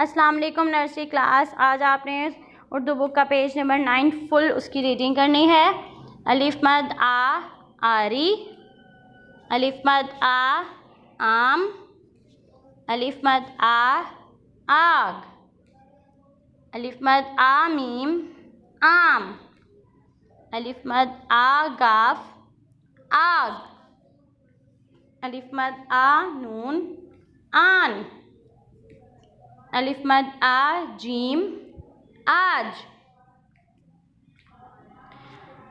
अस्सलाम वालेकुम nursery class. आज आपने उर्दू बुक का पेज नंबर 9 फुल उसकी रीडिंग करनी है। अलिफ मद आ आरी, अलिफ मद आ आम, अलिफ मद आ आग, अलिफ मद आ मीम आम, अलिफ मद आ गाफ आग, अलिफ मद आ नून आन, अलिफ मद आ जीम आज,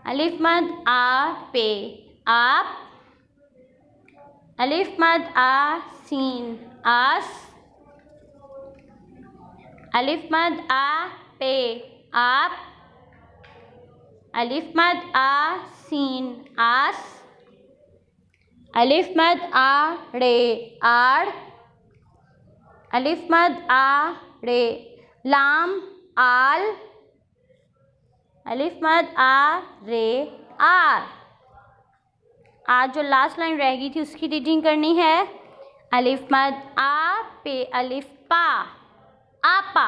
अलिफ मद आ पे आप, अलिफ मद आ सीन आस, अलिफ मद आ पे आप, अलिफ मद आ सीन आस, अलिफ मद आ रे आड़, अलिफ मद आ रे लाम आल, अलिफ मद आ रे आर। आज जो लास्ट लाइन रह गई थी उसकी रीडिंग करनी है। अलिफ मद आ पे अलिफ पा आपा,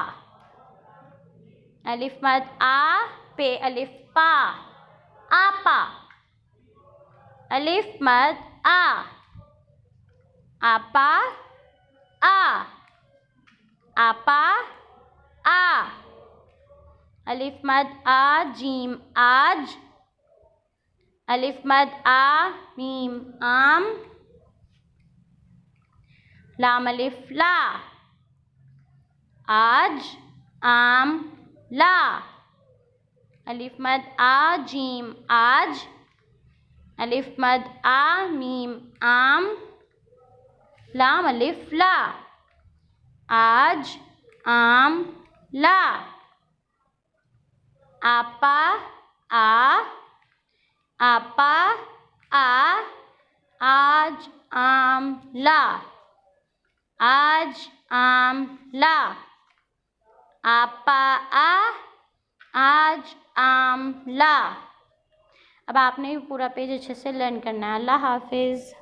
अलिफ मद आ पे अलिफ पा आपा, अलिफ मद आ आपा आ आपा आ, अलिफ मद आ जीम आज, अलिफ मद आ मीम आम, लाम अलिफ ला आज आम ला, अलिफ मद आ जीम आज, अलिफ मद आ मीम आम, लाम अलिफ ला आज आम ला, आपा आपा आज आम ला, आज आम ला, आपा आज आम ला। अब आपने पूरा पेज अच्छे से लर्न करना है। अल्लाह हाफिज़।